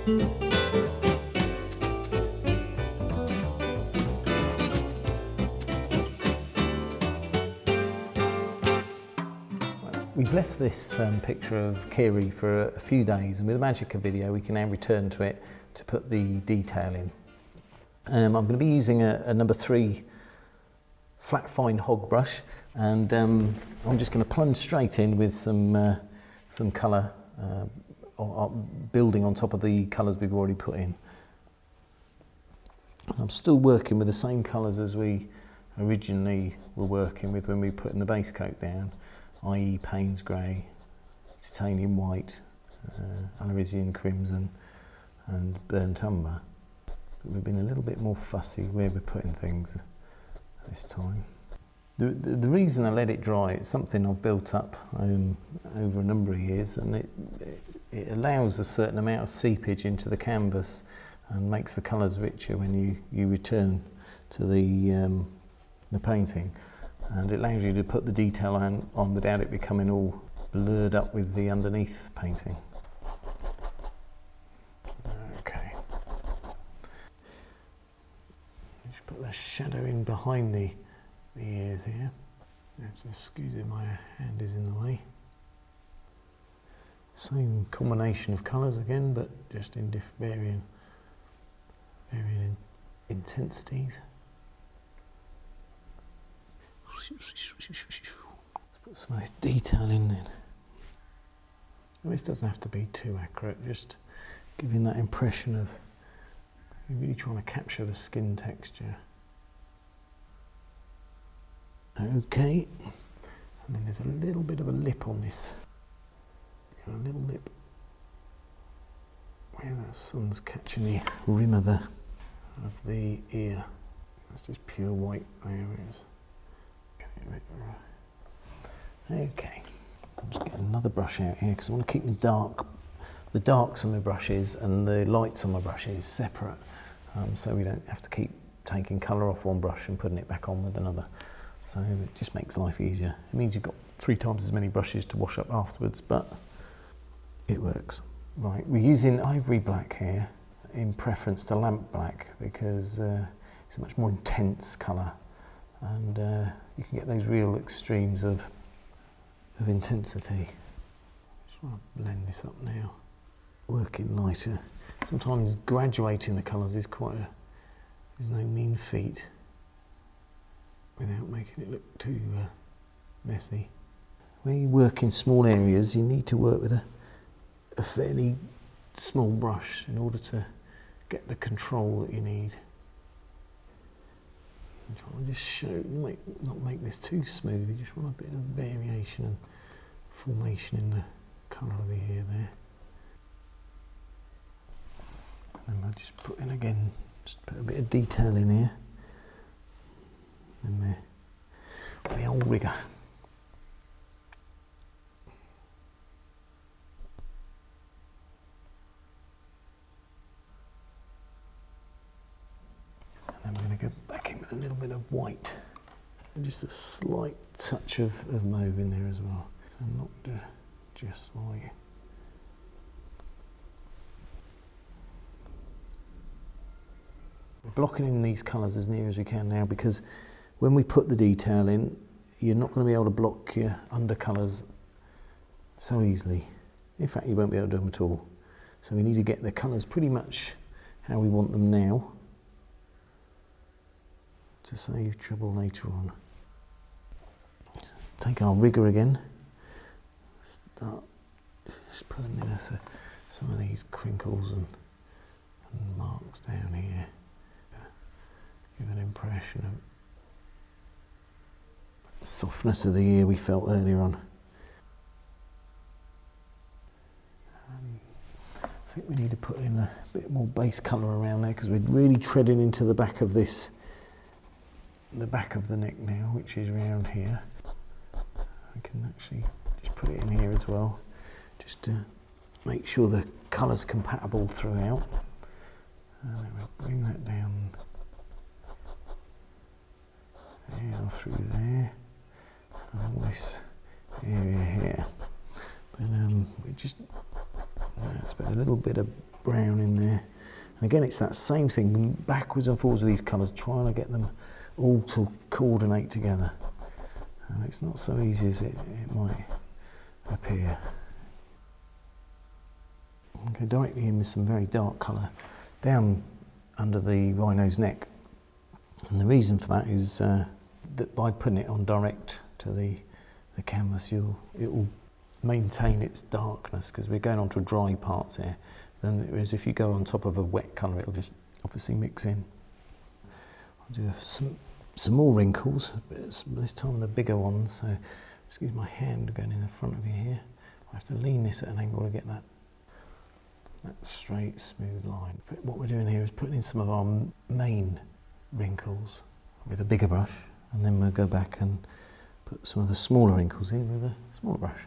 We've left this picture of Kiri for a few days, and with the magic of video we can now return to it to put the detail in. I'm going to be using a number 3 flat fine hog brush, and I'm just going to plunge straight in with some colour, building on top of the colours we've already put in. I'm still working with the same colours as we originally were working with when we put in the base coat down, i.e. Payne's grey, titanium white, Alarizian crimson and burnt umber. But we've been a little bit more fussy where we're putting things this time. The reason I let it dry, it's something I've built up over a number of years, and it allows a certain amount of seepage into the canvas and makes the colours richer when you return to the painting. And it allows you to put the detail on without it becoming all blurred up with the underneath painting. Okay. Just put the shadow in behind the ears here. Excuse me, my hand is in the way. Same combination of colours again, but just in varying intensities. Let's put some of this detail in then. And this doesn't have to be too accurate, just giving that impression of really trying to capture the skin texture. Okay, and then there's a little bit of a lip on this. Got a little lip where the sun's catching the rim of the ear. That's just pure white there it is. Okay, I'll just get another brush out here because I want to keep the darks on my brushes and the lights on my brushes separate, so we don't have to keep taking colour off one brush and putting it back on with another. So it just makes life easier. It means you've got 3 times as many brushes to wash up afterwards, but it works. Right, we're using ivory black here in preference to lamp black because it's a much more intense colour, and you can get those real extremes of intensity. Just want to blend this up now. Working lighter. Sometimes graduating the colours is is no mean feat without making it look too messy. When you work in small areas, you need to work with a fairly small brush in order to get the control that you need. I'll just show, not make this too smooth, you just want a bit of variation and formation in the colour of the hair there. And then I'll just put in again, just put a bit of detail in here. And the old rigger. And then we're going to go back in with a little bit of white and just a slight touch of mauve in there as well. So not just white. We're blocking in these colours as near as we can now, because when we put the detail in, you're not going to be able to block your undercolours so easily. In fact, you won't be able to do them at all. So we need to get the colours pretty much how we want them now to save trouble later on. Take our rigger again. Start just putting in some of these crinkles and marks down here. Give an impression of softness of the ear we felt earlier on. I think we need to put in a bit more base colour around there because we're really treading into the back of this, the back of the neck now, which is around here. I can actually just put it in here as well, just to make sure the colour's compatible throughout. And then we'll bring that down through there, and all this area here. But we just Let's put a little bit of brown in there. And again, it's that same thing, backwards and forwards with these colours, trying to get them all to coordinate together. And it's not so easy as it might appear. I'll go directly in with some very dark colour down under the rhino's neck. And the reason for that is that by putting it on direct to the canvas, it will maintain its darkness, because we're going on to dry parts here. Then, whereas if you go on top of a wet colour, it'll just obviously mix in. I'll do some more wrinkles, but this time the bigger ones. So excuse my hand going in the front of you here. I have to lean this at an angle to get that straight, smooth line. But what we're doing here is putting in some of our main wrinkles with a bigger brush, and then we'll go back and put some of the smaller wrinkles in with a smaller brush.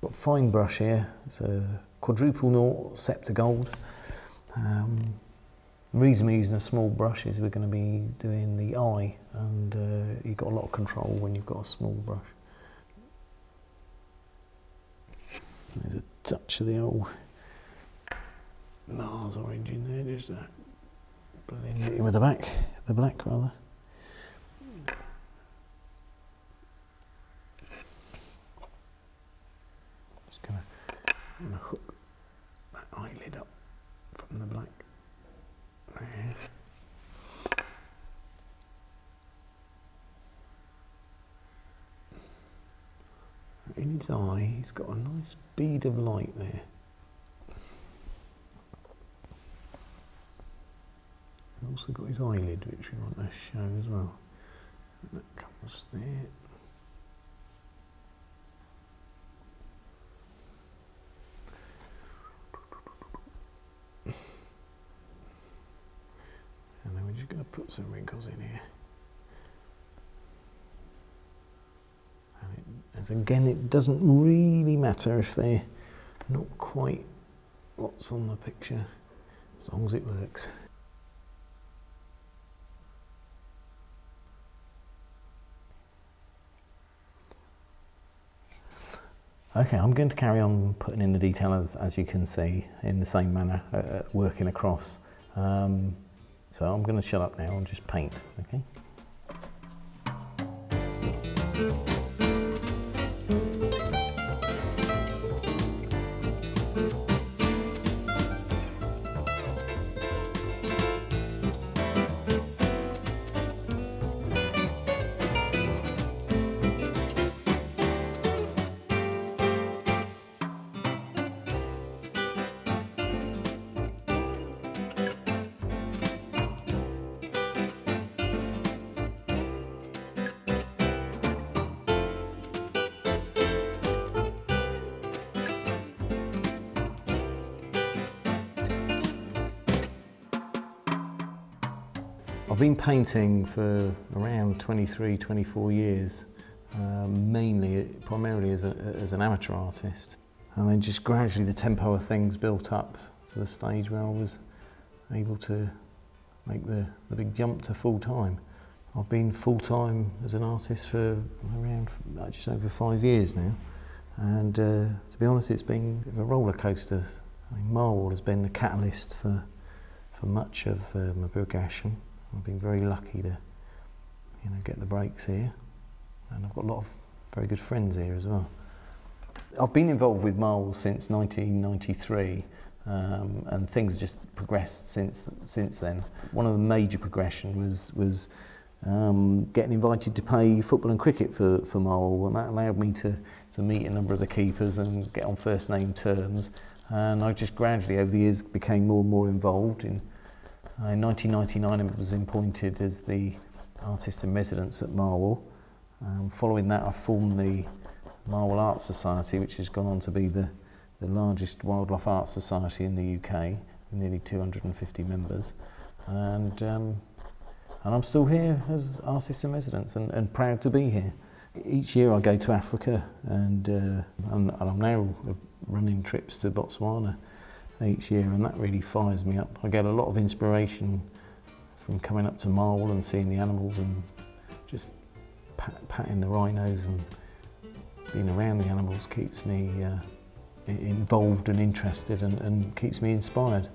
Got a fine brush here. It's a quadruple naught Scepter Gold. The reason we're using a small brush is we're going to be doing the eye, and you've got a lot of control when you've got a small brush. There's a touch of the old Mars orange in there, just blend it in with the black rather. Just going to hook that eyelid up from the black there. In his eye, he's got a nice bead of light there. We've also got his eyelid, which we want to show as well. And that comes there. And then we're just going to put some wrinkles in here. And again, it doesn't really matter if they're not quite what's on the picture, as long as it works. Okay, I'm going to carry on putting in the detail as you can see in the same manner, working across. So I'm going to shut up now and just paint, okay? I've been painting for around 23, 24 years, primarily as an amateur artist. And then just gradually the tempo of things built up to the stage where I was able to make the big jump to full-time. I've been full-time as an artist for around just over 5 years now. And to be honest, it's been a bit of a roller coaster. I mean, Marwell has been the catalyst for much of my progression. I've been very lucky to, get the breaks here, and I've got a lot of very good friends here as well. I've been involved with Marwell since 1993, and things have just progressed since then. One of the major progression was getting invited to play football and cricket for Marwell, and that allowed me to meet a number of the keepers and get on first name terms. And I just gradually over the years became more and more involved. In 1999 I was appointed as the artist in residence at Marwell. Following that I formed the Marwell Art Society, which has gone on to be the largest wildlife art society in the UK, with nearly 250 members. And I'm still here as artist in residence and proud to be here. Each year I go to Africa, and I'm now running trips to Botswana each year, and that really fires me up. I get a lot of inspiration from coming up to Marwell and seeing the animals and just patting the rhinos, and being around the animals keeps me involved and interested and keeps me inspired.